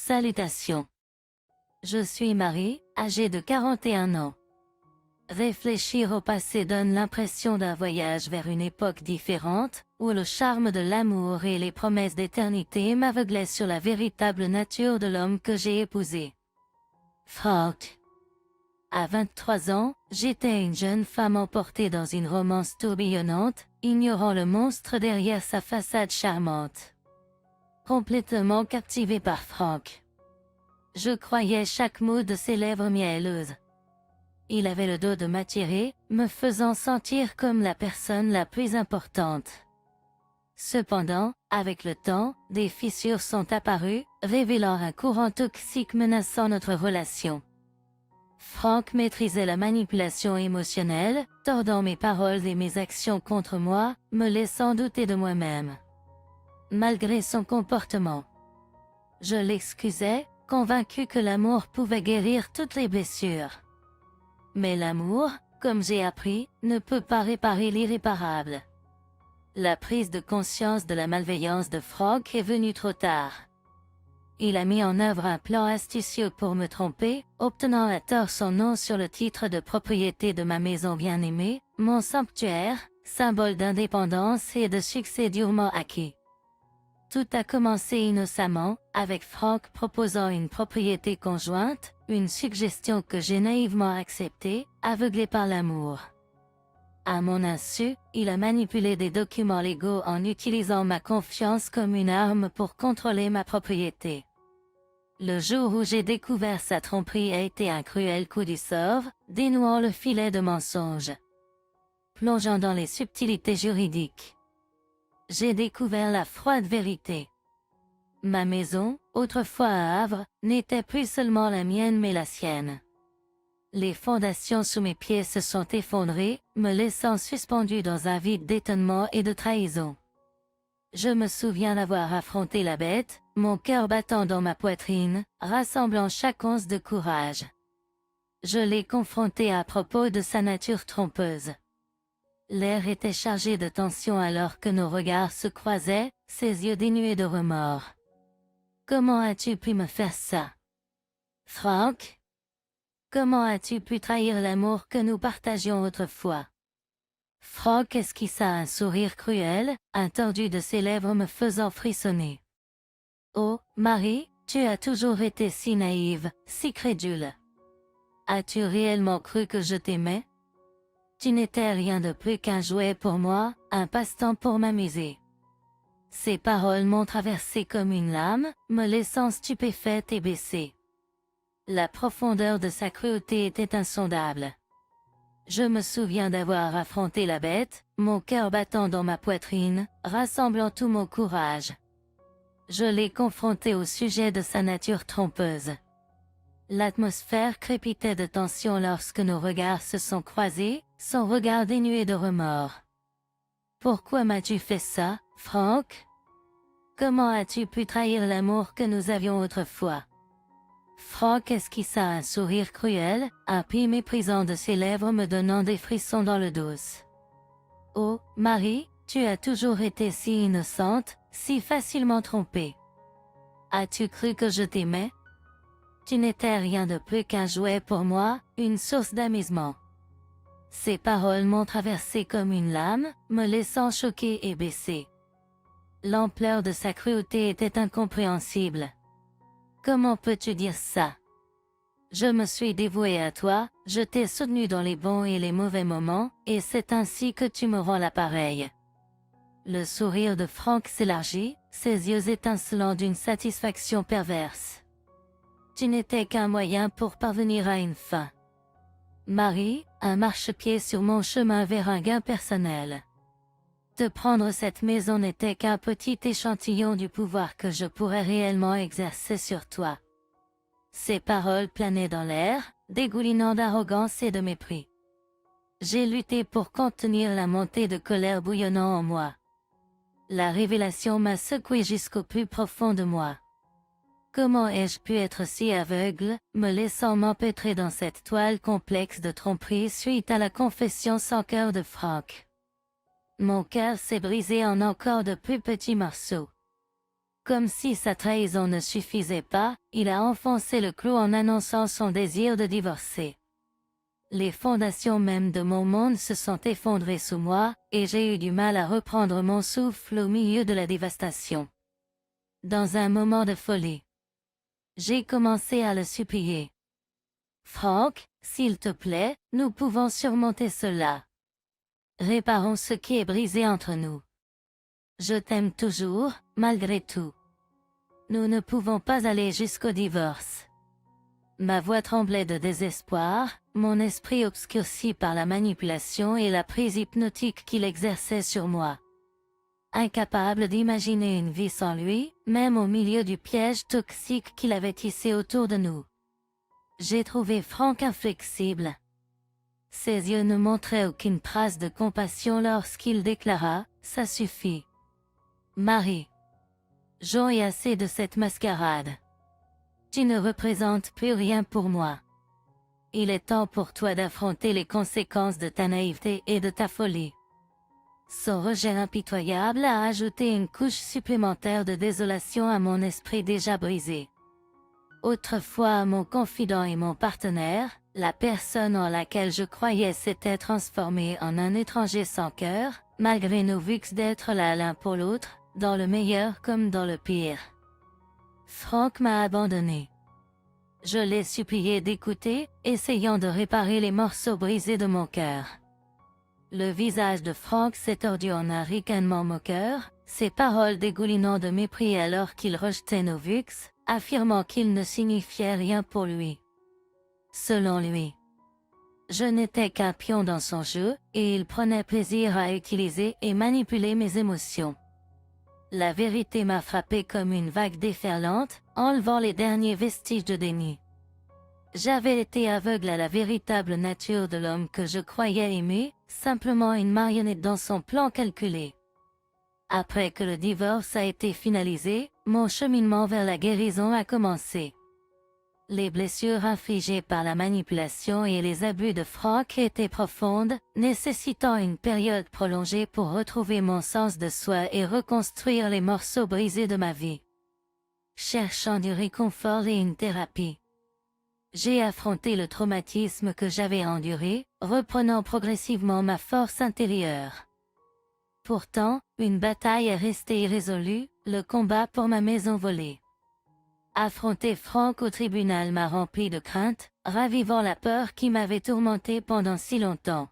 Salutations. Je suis Marie, âgée de 41 ans. Réfléchir au passé donne l'impression d'un voyage vers une époque différente, où le charme de l'amour et les promesses d'éternité m'aveuglaient sur la véritable nature de l'homme que j'ai épousé. Frank. À 23 ans, j'étais une jeune femme emportée dans une romance tourbillonnante, ignorant le monstre derrière sa façade charmante. Complètement captivée par Frank. Je croyais chaque mot de ses lèvres mielleuses. Il avait le dos de m'attirer, me faisant sentir comme la personne la plus importante. Cependant, avec le temps, des fissures sont apparues, révélant un courant toxique menaçant notre relation. Frank maîtrisait la manipulation émotionnelle, tordant mes paroles et mes actions contre moi, me laissant douter de moi-même. Malgré son comportement, je l'excusais, convaincu que l'amour pouvait guérir toutes les blessures. Mais l'amour, comme j'ai appris, ne peut pas réparer l'irréparable. La prise de conscience de la malveillance de Frank est venue trop tard. Il a mis en œuvre un plan astucieux pour me tromper, obtenant à tort son nom sur le titre de propriété de ma maison bien-aimée, mon sanctuaire, symbole d'indépendance et de succès durement acquis. Tout a commencé innocemment, avec Frank proposant une propriété conjointe, une suggestion que j'ai naïvement acceptée, aveuglé par l'amour. À mon insu, il a manipulé des documents légaux en utilisant ma confiance comme une arme pour contrôler ma propriété. Le jour où j'ai découvert sa tromperie a été un cruel coup du sort, dénouant le filet de mensonges. Plongeant dans les subtilités juridiques, j'ai découvert la froide vérité. Ma maison, autrefois un havre, n'était plus seulement la mienne mais la sienne. Les fondations sous mes pieds se sont effondrées, me laissant suspendu dans un vide d'étonnement et de trahison. Je me souviens d'avoir affronté la bête, mon cœur battant dans ma poitrine, rassemblant chaque once de courage. Je l'ai confronté à propos de sa nature trompeuse. L'air était chargé de tension alors que nos regards se croisaient, ses yeux dénués de remords. Comment as-tu pu me faire ça? Frank? Comment as-tu pu trahir l'amour que nous partagions autrefois? Frank esquissa un sourire cruel, un tordu de ses lèvres me faisant frissonner. Oh, Marie, tu as toujours été si naïve, si crédule. As-tu réellement cru que je t'aimais? Tu n'étais rien de plus qu'un jouet pour moi, un passe-temps pour m'amuser. Ces paroles m'ont traversé comme une lame, me laissant stupéfaite et baissée. La profondeur de sa cruauté était insondable. Je me souviens d'avoir affronté la bête, mon cœur battant dans ma poitrine, rassemblant tout mon courage. Je l'ai confronté au sujet de sa nature trompeuse. L'atmosphère crépitait de tension lorsque nos regards se sont croisés, son regard dénué de remords. Pourquoi m'as-tu fait ça, Frank? Comment as-tu pu trahir l'amour que nous avions autrefois? Frank esquissa un sourire cruel, un pli méprisant de ses lèvres me donnant des frissons dans le dos. Oh, Marie, tu as toujours été si innocente, si facilement trompée. As-tu cru que je t'aimais? Tu n'étais rien de plus qu'un jouet pour moi, une source d'amusement. Ces paroles m'ont traversé comme une lame, me laissant choquée et baissée. L'ampleur de sa cruauté était incompréhensible. Comment peux-tu dire ça? Je me suis dévouée à toi, je t'ai soutenu dans les bons et les mauvais moments, et c'est ainsi que tu me rends l'appareil. Le sourire de Frank s'élargit, ses yeux étincelants d'une satisfaction perverse. Tu n'étais qu'un moyen pour parvenir à une fin. Marie, un marchepied sur mon chemin vers un gain personnel. Te prendre cette maison n'était qu'un petit échantillon du pouvoir que je pourrais réellement exercer sur toi. Ces paroles planaient dans l'air, dégoulinant d'arrogance et de mépris. J'ai lutté pour contenir la montée de colère bouillonnant en moi. La révélation m'a secoué jusqu'au plus profond de moi. Comment ai-je pu être si aveugle, me laissant m'empêtrer dans cette toile complexe de tromperie suite à la confession sans cœur de Frank? Mon cœur s'est brisé en encore de plus petits morceaux. Comme si sa trahison ne suffisait pas, il a enfoncé le clou en annonçant son désir de divorcer. Les fondations même de mon monde se sont effondrées sous moi, et j'ai eu du mal à reprendre mon souffle au milieu de la dévastation. Dans un moment de folie, j'ai commencé à le supplier. Frank, s'il te plaît, nous pouvons surmonter cela. Réparons ce qui est brisé entre nous. Je t'aime toujours, malgré tout. Nous ne pouvons pas aller jusqu'au divorce. Ma voix tremblait de désespoir, mon esprit obscurci par la manipulation et la prise hypnotique qu'il exerçait sur moi. Incapable d'imaginer une vie sans lui, même au milieu du piège toxique qu'il avait tissé autour de nous. J'ai trouvé Frank inflexible. Ses yeux ne montraient aucune trace de compassion lorsqu'il déclara « Ça suffit. Marie. J'en ai assez de cette mascarade. Tu ne représentes plus rien pour moi. Il est temps pour toi d'affronter les conséquences de ta naïveté et de ta folie. » Son rejet impitoyable a ajouté une couche supplémentaire de désolation à mon esprit déjà brisé. Autrefois mon confident et mon partenaire, la personne en laquelle je croyais s'était transformée en un étranger sans cœur, malgré nos vues d'être là l'un pour l'autre, dans le meilleur comme dans le pire. Frank m'a abandonné. Je l'ai supplié d'écouter, essayant de réparer les morceaux brisés de mon cœur. Le visage de Frank s'est tordu en un ricanement moqueur, ses paroles dégoulinant de mépris alors qu'il rejetait nos vues, affirmant qu'il ne signifiait rien pour lui. Selon lui, je n'étais qu'un pion dans son jeu, et il prenait plaisir à utiliser et manipuler mes émotions. La vérité m'a frappé comme une vague déferlante, enlevant les derniers vestiges de déni. J'avais été aveugle à la véritable nature de l'homme que je croyais aimer, simplement une marionnette dans son plan calculé. Après que le divorce a été finalisé, mon cheminement vers la guérison a commencé. Les blessures infligées par la manipulation et les abus de Frank étaient profondes, nécessitant une période prolongée pour retrouver mon sens de soi et reconstruire les morceaux brisés de ma vie. Cherchant du réconfort et une thérapie, j'ai affronté le traumatisme que j'avais enduré, reprenant progressivement ma force intérieure. Pourtant, une bataille est restée irrésolue, le combat pour ma maison volée. Affronter Frank au tribunal m'a rempli de crainte, ravivant la peur qui m'avait tourmenté pendant si longtemps.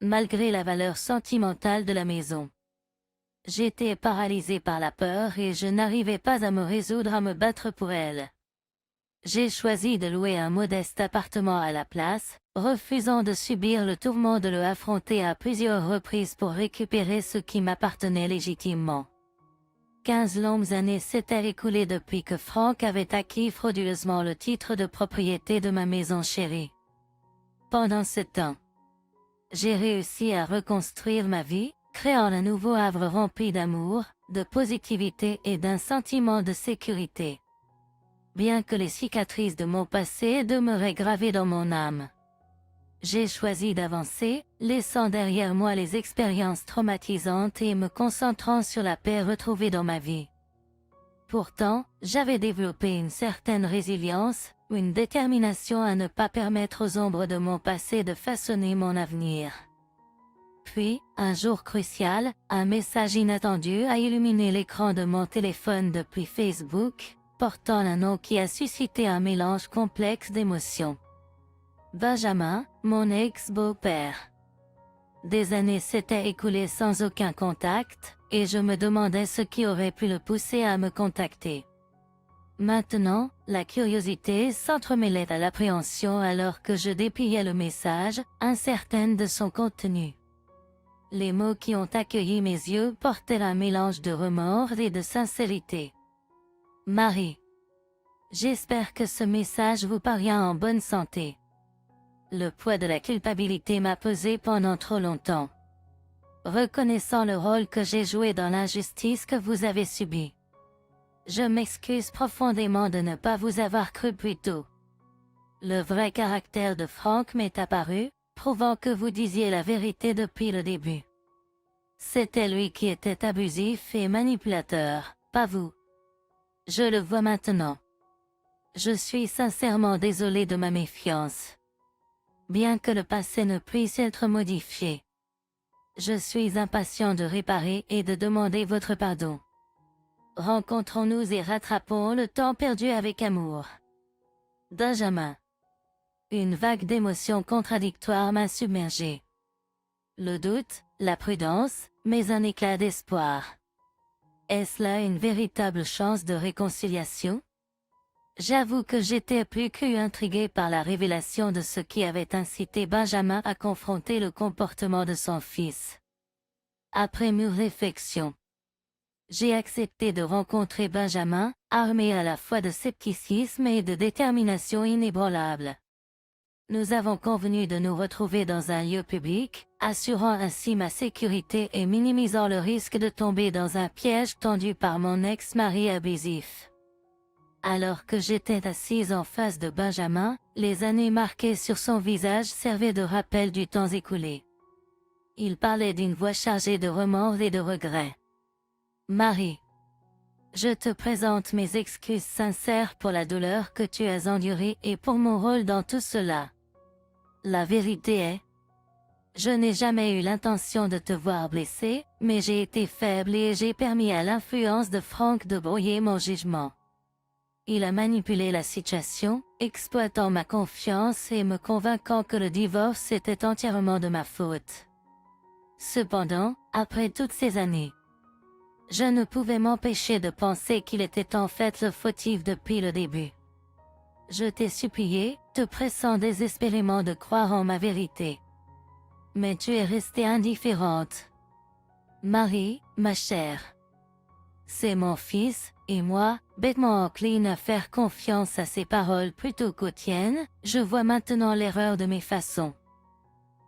Malgré la valeur sentimentale de la maison, j'étais paralysé par la peur et je n'arrivais pas à me résoudre à me battre pour elle. J'ai choisi de louer un modeste appartement à la place, refusant de subir le tourment de le affronter à plusieurs reprises pour récupérer ce qui m'appartenait légitimement. 15 longues années s'étaient écoulées depuis que Frank avait acquis frauduleusement le titre de propriété de ma maison chérie. Pendant ce temps, j'ai réussi à reconstruire ma vie, créant un nouveau havre rempli d'amour, de positivité et d'un sentiment de sécurité. Bien que les cicatrices de mon passé demeuraient gravées dans mon âme, j'ai choisi d'avancer, laissant derrière moi les expériences traumatisantes et me concentrant sur la paix retrouvée dans ma vie. Pourtant, j'avais développé une certaine résilience, une détermination à ne pas permettre aux ombres de mon passé de façonner mon avenir. Puis, un jour crucial, un message inattendu a illuminé l'écran de mon téléphone depuis Facebook, portant un nom qui a suscité un mélange complexe d'émotions. Benjamin, mon ex-beau-père. Des années s'étaient écoulées sans aucun contact, et je me demandais ce qui aurait pu le pousser à me contacter. Maintenant, la curiosité s'entremêlait à l'appréhension alors que je dépliais le message, incertaine de son contenu. Les mots qui ont accueilli mes yeux portaient un mélange de remords et de sincérité. Marie. J'espère que ce message vous parvient en bonne santé. Le poids de la culpabilité m'a pesé pendant trop longtemps. Reconnaissant le rôle que j'ai joué dans l'injustice que vous avez subie, je m'excuse profondément de ne pas vous avoir cru plus tôt. Le vrai caractère de Frank m'est apparu, prouvant que vous disiez la vérité depuis le début. C'était lui qui était abusif et manipulateur, pas vous. Je le vois maintenant. Je suis sincèrement désolé de ma méfiance. Bien que le passé ne puisse être modifié. Je suis impatient de réparer et de demander votre pardon. Rencontrons-nous et rattrapons le temps perdu avec amour. Benjamin. Une vague d'émotions contradictoires m'a submergé. Le doute, la prudence, mais un éclat d'espoir. Est-ce là une véritable chance de réconciliation? J'avoue que j'étais plus qu'intrigué par la révélation de ce qui avait incité Benjamin à confronter le comportement de son fils. Après mûre réflexion, j'ai accepté de rencontrer Benjamin, armé à la fois de scepticisme et de détermination inébranlable. Nous avons convenu de nous retrouver dans un lieu public, assurant ainsi ma sécurité et minimisant le risque de tomber dans un piège tendu par mon ex-mari abusif. Alors que j'étais assise en face de Benjamin, les années marquées sur son visage servaient de rappel du temps écoulé. Il parlait d'une voix chargée de remords et de regrets. Marie, je te présente mes excuses sincères pour la douleur que tu as endurée et pour mon rôle dans tout cela. La vérité est, je n'ai jamais eu l'intention de te voir blessé, mais j'ai été faible et j'ai permis à l'influence de Frank de brouiller mon jugement. Il a manipulé la situation, exploitant ma confiance et me convainquant que le divorce était entièrement de ma faute. Cependant, après toutes ces années, je ne pouvais m'empêcher de penser qu'il était en fait le fautif depuis le début. Je t'ai supplié, te pressant désespérément de croire en ma vérité. Mais tu es restée indifférente. Marie, ma chère. C'est mon fils, et moi, bêtement encline à faire confiance à ses paroles plutôt qu'aux tiennes, je vois maintenant l'erreur de mes façons.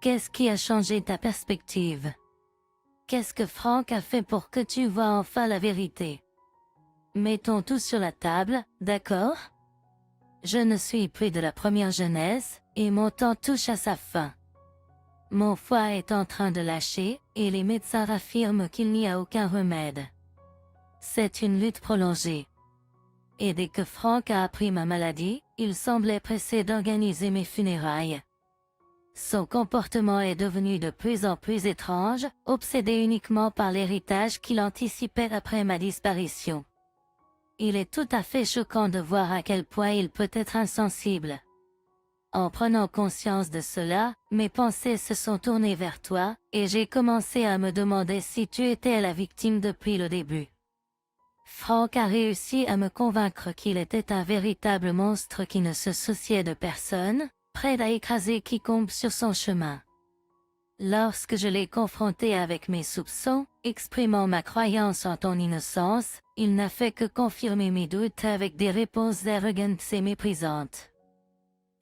Qu'est-ce qui a changé ta perspective? Qu'est-ce que Frank a fait pour que tu vois enfin la vérité? Mettons tout sur la table, d'accord? Je ne suis plus de la première jeunesse, et mon temps touche à sa fin. Mon foie est en train de lâcher, et les médecins affirment qu'il n'y a aucun remède. C'est une lutte prolongée. Et dès que Frank a appris ma maladie, il semblait pressé d'organiser mes funérailles. Son comportement est devenu de plus en plus étrange, obsédé uniquement par l'héritage qu'il anticipait après ma disparition. Il est tout à fait choquant de voir à quel point il peut être insensible. En prenant conscience de cela, mes pensées se sont tournées vers toi, et j'ai commencé à me demander si tu étais la victime depuis le début. Frank a réussi à me convaincre qu'il était un véritable monstre qui ne se souciait de personne, prêt à écraser quiconque sur son chemin. Lorsque je l'ai confronté avec mes soupçons, exprimant ma croyance en ton innocence, il n'a fait que confirmer mes doutes avec des réponses arrogantes et méprisantes.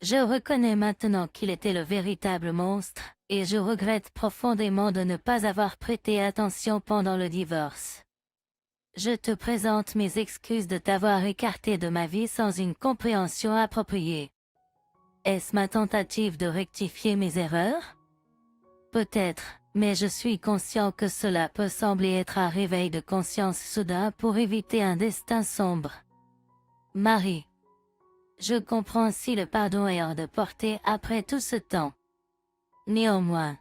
Je reconnais maintenant qu'il était le véritable monstre, et je regrette profondément de ne pas avoir prêté attention pendant le divorce. Je te présente mes excuses de t'avoir écarté de ma vie sans une compréhension appropriée. Est-ce ma tentative de rectifier mes erreurs? Peut-être, mais je suis conscient que cela peut sembler être un réveil de conscience soudain pour éviter un destin sombre. Marie. Je comprends si le pardon est hors de portée après tout ce temps. Néanmoins,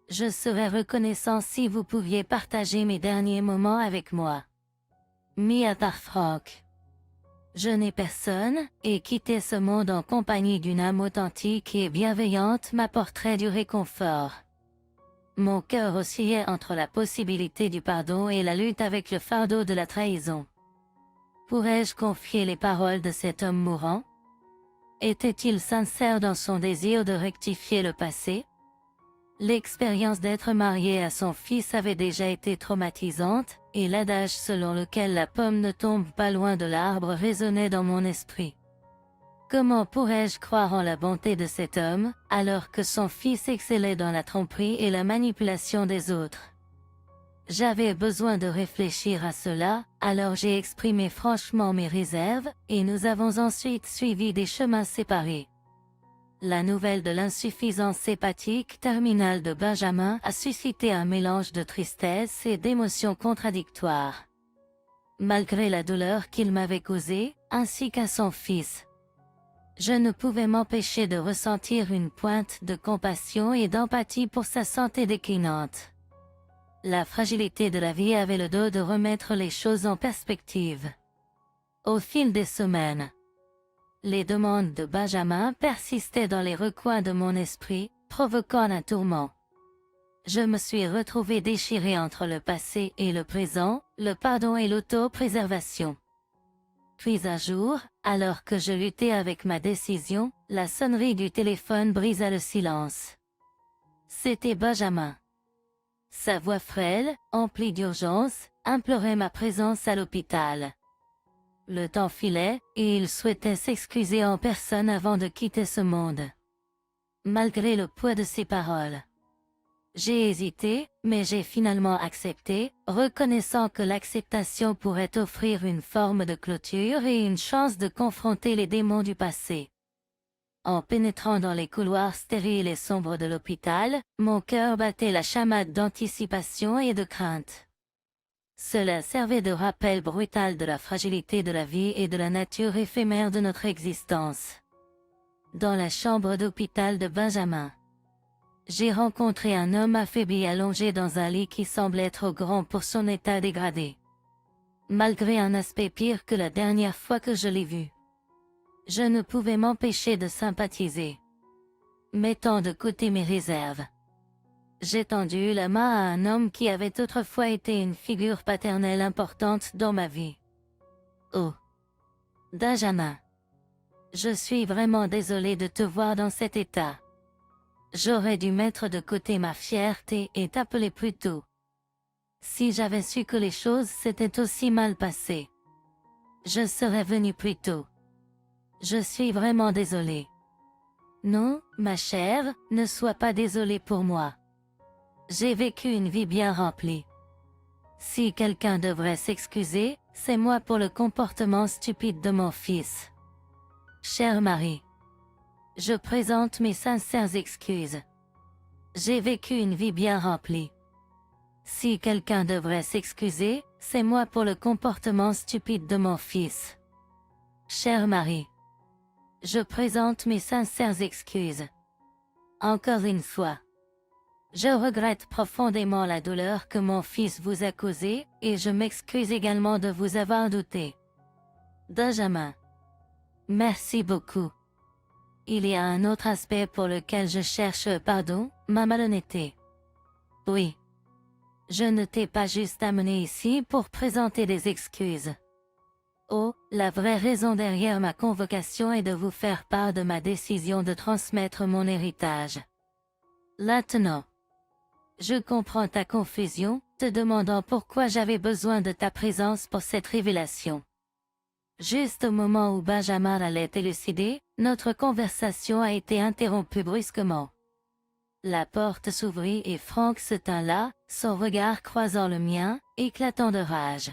je serais reconnaissant si vous pouviez partager mes derniers moments avec moi. Mis à part Frank. Je n'ai personne, et quitter ce monde en compagnie d'une âme authentique et bienveillante m'apporterait du réconfort. Mon cœur oscillait entre la possibilité du pardon et la lutte avec le fardeau de la trahison. Pourrais-je confier les paroles de cet homme mourant? Était-il sincère dans son désir de rectifier le passé? L'expérience d'être marié à son fils avait déjà été traumatisante, et l'adage selon lequel la pomme ne tombe pas loin de l'arbre résonnait dans mon esprit. Comment pourrais-je croire en la bonté de cet homme, alors que son fils excellait dans la tromperie et la manipulation des autres? J'avais besoin de réfléchir à cela, alors j'ai exprimé franchement mes réserves, et nous avons ensuite suivi des chemins séparés. La nouvelle de l'insuffisance hépatique terminale de Benjamin a suscité un mélange de tristesse et d'émotions contradictoires. malgré la douleur qu'il m'avait causée, ainsi qu'à son fils. Je ne pouvais m'empêcher de ressentir une pointe de compassion et d'empathie pour sa santé déclinante. La fragilité de la vie avait le dos de remettre les choses en perspective. Au fil des semaines, les demandes de Benjamin persistaient dans les recoins de mon esprit, provoquant un tourment. Je me suis retrouvée déchirée entre le passé et le présent, le pardon et l'auto-préservation. Puis un jour, alors que je luttais avec ma décision, la sonnerie du téléphone brisa le silence. C'était Benjamin. Sa voix frêle, emplie d'urgence, implorait ma présence à l'hôpital. Le temps filait, et il souhaitait s'excuser en personne avant de quitter ce monde. Malgré le poids de ses paroles. J'ai hésité, mais j'ai finalement accepté, reconnaissant que l'acceptation pourrait offrir une forme de clôture et une chance de confronter les démons du passé. En pénétrant dans les couloirs stériles et sombres de l'hôpital, mon cœur battait la chamade d'anticipation et de crainte. Cela servait de rappel brutal de la fragilité de la vie et de la nature éphémère de notre existence. Dans la chambre d'hôpital de Benjamin, j'ai rencontré un homme affaibli allongé dans un lit qui semblait trop grand pour son état dégradé. Malgré un aspect pire que la dernière fois que je l'ai vu, je ne pouvais m'empêcher de sympathiser. Mettant de côté mes réserves, j'ai tendu la main à un homme qui avait autrefois été une figure paternelle importante dans ma vie. Oh, Benjamin, je suis vraiment désolée de te voir dans cet état. J'aurais dû mettre de côté ma fierté et t'appeler plus tôt. Si j'avais su que les choses s'étaient aussi mal passées, je serais venu plus tôt. Je suis vraiment désolée. Non, ma chère, ne sois pas désolée pour moi. J'ai vécu une vie bien remplie. Si quelqu'un devrait s'excuser, c'est moi pour le comportement stupide de mon fils. Chère Marie, je présente mes sincères excuses. J'ai vécu une vie bien remplie. Si quelqu'un devrait s'excuser, c'est moi pour le comportement stupide de mon fils. Chère Marie, je présente mes sincères excuses. Encore une fois, je regrette profondément la douleur que mon fils vous a causée, et je m'excuse également de vous avoir douté. Benjamin, merci beaucoup. Il y a un autre aspect pour lequel je cherche pardon, ma malhonnêteté. Oui. Je ne t'ai pas juste amené ici pour présenter des excuses. Oh, la vraie raison derrière ma convocation est de vous faire part de ma décision de transmettre mon héritage. Maintenant, je comprends ta confusion, te demandant pourquoi j'avais besoin de ta présence pour cette révélation. Juste au moment où Benjamin allait élucider, notre conversation a été interrompue brusquement. La porte s'ouvrit et Frank se tint là, son regard croisant le mien, éclatant de rage.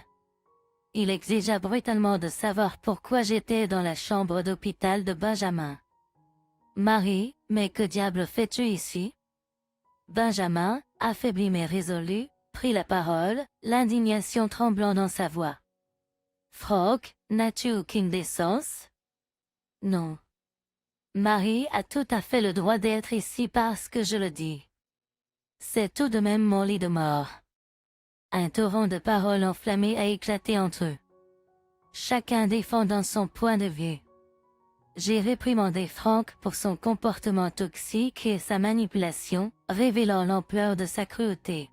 Il exigea brutalement de savoir pourquoi j'étais dans la chambre d'hôpital de Benjamin. Marie, mais que diable fais-tu ici? Benjamin, affaibli mais résolu, prit la parole, l'indignation tremblant dans sa voix. Frank, n'as-tu aucune décence? Non. Marie a tout à fait le droit d'être ici parce que je le dis. C'est tout de même mon lit de mort. Un torrent de paroles enflammées a éclaté entre eux. Chacun défendant son point de vue. J'ai réprimandé Frank pour son comportement toxique et sa manipulation, révélant l'ampleur de sa cruauté.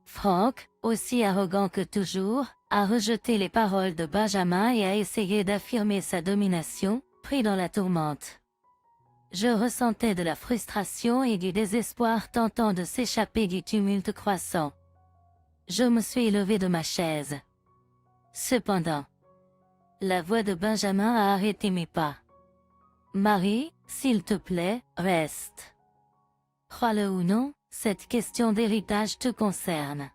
Frank, aussi arrogant que toujours, a rejeté les paroles de Benjamin et a essayé d'affirmer sa domination, pris dans la tourmente. Je ressentais de la frustration et du désespoir tentant de s'échapper du tumulte croissant. Je me suis levé de ma chaise. Cependant, la voix de Benjamin a arrêté mes pas. Marie, s'il te plaît, reste. Crois-le ou non, cette question d'héritage te concerne.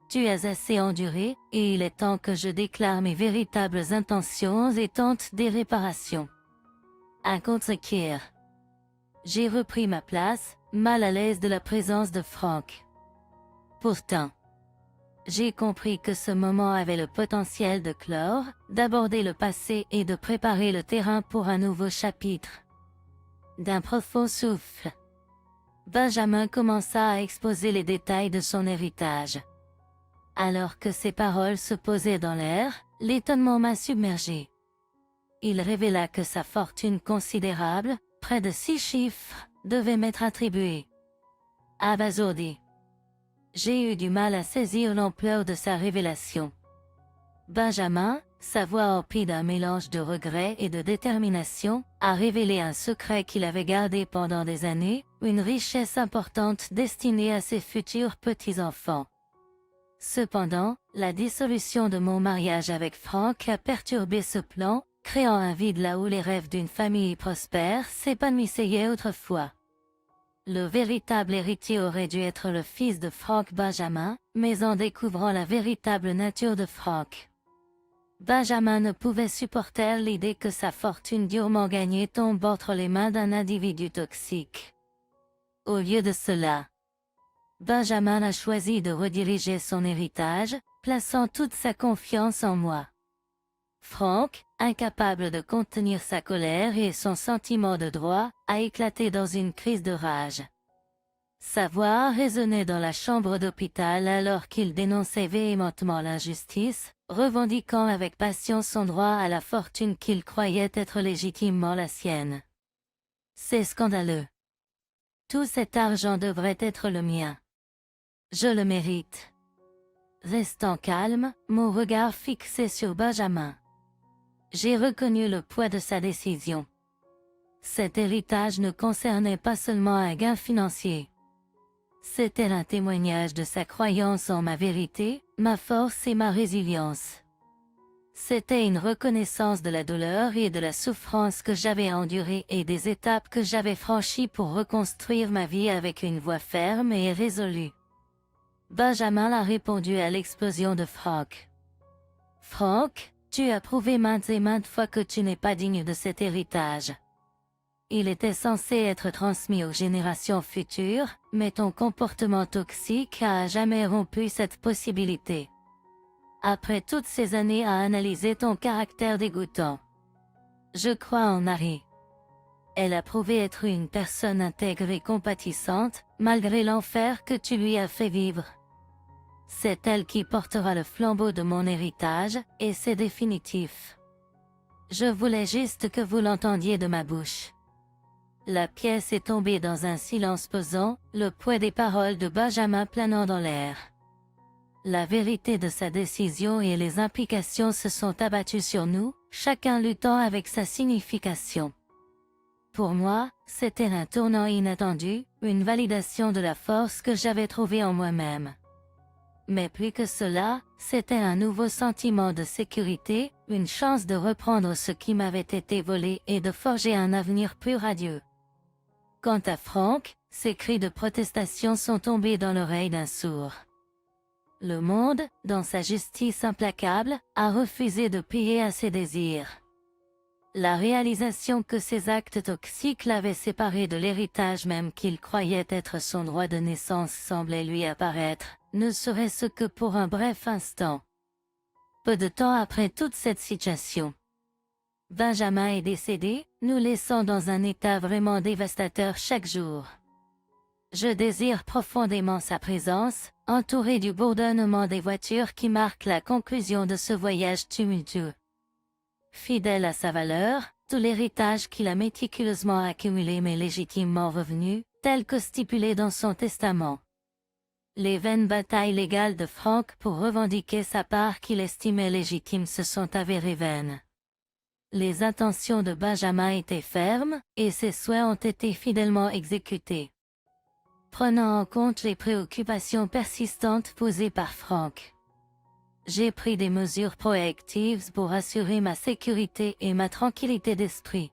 Tu as assez enduré, et il est temps que je déclare mes véritables intentions et tente des réparations. À contre-cœur. J'ai repris ma place, mal à l'aise de la présence de Frank. Pourtant, J'ai compris que ce moment avait le potentiel de clore, d'aborder le passé et de préparer le terrain pour un nouveau chapitre. D'un profond souffle, Benjamin commença à exposer les détails de son héritage. Alors que ses paroles se posaient dans l'air, l'étonnement m'a submergé. Il révéla que sa fortune considérable, près de 6 chiffres, devait m'être attribuée. Abasourdi. J'ai eu du mal à saisir l'ampleur de sa révélation. Benjamin, sa voix emplie d'un mélange de regret et de détermination, a révélé un secret qu'il avait gardé pendant des années, une richesse importante destinée à ses futurs petits-enfants. Cependant, la dissolution de mon mariage avec Frank a perturbé ce plan, créant un vide là où les rêves d'une famille prospère s'épanouissaient autrefois. Le véritable héritier aurait dû être le fils de Frank Benjamin, mais en découvrant la véritable nature de Frank, Benjamin ne pouvait supporter l'idée que sa fortune durement gagnée tombe entre les mains d'un individu toxique. Au lieu de cela, Benjamin a choisi de rediriger son héritage, plaçant toute sa confiance en moi. Frank, incapable de contenir sa colère et son sentiment de droit, a éclaté dans une crise de rage. Sa voix résonnait dans la chambre d'hôpital alors qu'il dénonçait véhémentement l'injustice, revendiquant avec passion son droit à la fortune qu'il croyait être légitimement la sienne. C'est scandaleux. Tout cet argent devrait être le mien. Je le mérite. Restant calme, mon regard fixé sur Benjamin, j'ai reconnu le poids de sa décision. Cet héritage ne concernait pas seulement un gain financier. C'était un témoignage de sa croyance en ma vérité, ma force et ma résilience. C'était une reconnaissance de la douleur et de la souffrance que j'avais endurée et des étapes que j'avais franchies pour reconstruire ma vie avec une voix ferme et résolue. Benjamin a répondu à l'explosion de Frank. Frank, tu as prouvé maintes et maintes fois que tu n'es pas digne de cet héritage. Il était censé être transmis aux générations futures, mais ton comportement toxique a à jamais rompu cette possibilité. Après toutes ces années à analyser ton caractère dégoûtant, je crois en Harry. Elle a prouvé être une personne intègre et compatissante, malgré l'enfer que tu lui as fait vivre. C'est elle qui portera le flambeau de mon héritage, et c'est définitif. Je voulais juste que vous l'entendiez de ma bouche. La pièce est tombée dans un silence pesant, le poids des paroles de Benjamin planant dans l'air. La vérité de sa décision et les implications se sont abattues sur nous, chacun luttant avec sa signification. Pour moi, c'était un tournant inattendu, une validation de la force que j'avais trouvée en moi-même. Mais plus que cela, c'était un nouveau sentiment de sécurité, une chance de reprendre ce qui m'avait été volé et de forger un avenir plus radieux. Quant à Frank, ses cris de protestation sont tombés dans l'oreille d'un sourd. Le monde, dans sa justice implacable, a refusé de payer à ses désirs. La réalisation que ses actes toxiques l'avaient séparé de l'héritage même qu'il croyait être son droit de naissance semblait lui apparaître, ne serait-ce que pour un bref instant. Peu de temps après toute cette situation, Benjamin est décédé, nous laissant dans un état vraiment dévastateur chaque jour. Je désire profondément sa présence, entouré du bourdonnement des voitures qui marquent la conclusion de ce voyage tumultueux. Fidèle à sa valeur, tout l'héritage qu'il a méticuleusement accumulé m'est légitimement revenu, tel que stipulé dans son testament. Les vaines batailles légales de Frank pour revendiquer sa part qu'il estimait légitime se sont avérées vaines. Les intentions de Benjamin étaient fermes, et ses souhaits ont été fidèlement exécutés. Prenant en compte les préoccupations persistantes posées par Frank, j'ai pris des mesures proactives pour assurer ma sécurité et ma tranquillité d'esprit.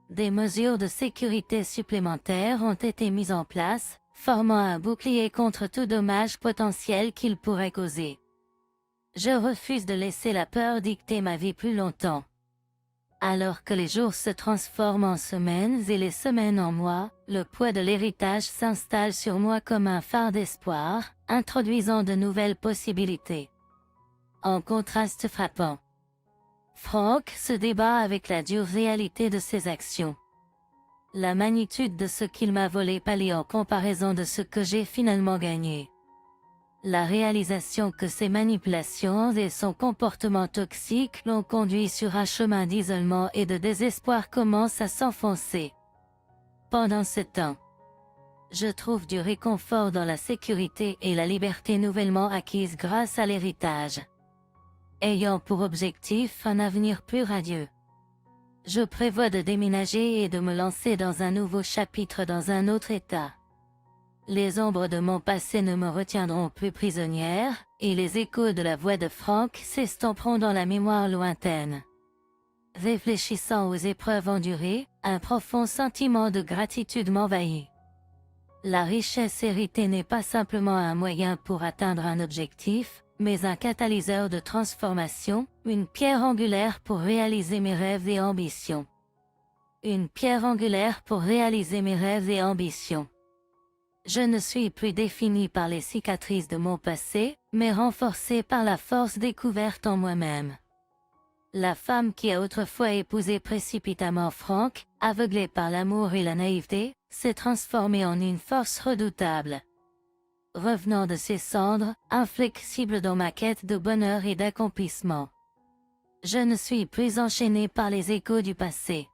Des mesures de sécurité supplémentaires ont été mises en place, formant un bouclier contre tout dommage potentiel qu'il pourrait causer. Je refuse de laisser la peur dicter ma vie plus longtemps. Alors que les jours se transforment en semaines et les semaines en mois, le poids de l'héritage s'installe sur moi comme un phare d'espoir, introduisant de nouvelles possibilités. En contraste frappant, Frank se débat avec la dure réalité de ses actions. La magnitude de ce qu'il m'a volé pâlit en comparaison de ce que j'ai finalement gagné. La réalisation que ses manipulations et son comportement toxique l'ont conduit sur un chemin d'isolement et de désespoir commence à s'enfoncer. Pendant ce temps, je trouve du réconfort dans la sécurité et la liberté nouvellement acquise grâce à l'héritage, ayant pour objectif un avenir plus radieux. Je prévois de déménager et de me lancer dans un nouveau chapitre dans un autre état. Les ombres de mon passé ne me retiendront plus prisonnière, et les échos de la voix de Frank s'estomperont dans la mémoire lointaine. Réfléchissant aux épreuves endurées, un profond sentiment de gratitude m'envahit. La richesse héritée n'est pas simplement un moyen pour atteindre un objectif, mais un catalyseur de transformation, une pierre angulaire pour réaliser mes rêves et ambitions. Une pierre angulaire pour réaliser mes rêves et ambitions. Je ne suis plus défini par les cicatrices de mon passé, mais renforcé par la force découverte en moi-même. La femme qui a autrefois épousé précipitamment Frank, aveuglée par l'amour et la naïveté, s'est transformée en une force redoutable. Revenant de ses cendres, inflexible dans ma quête de bonheur et d'accomplissement. Je ne suis plus enchaîné par les échos du passé.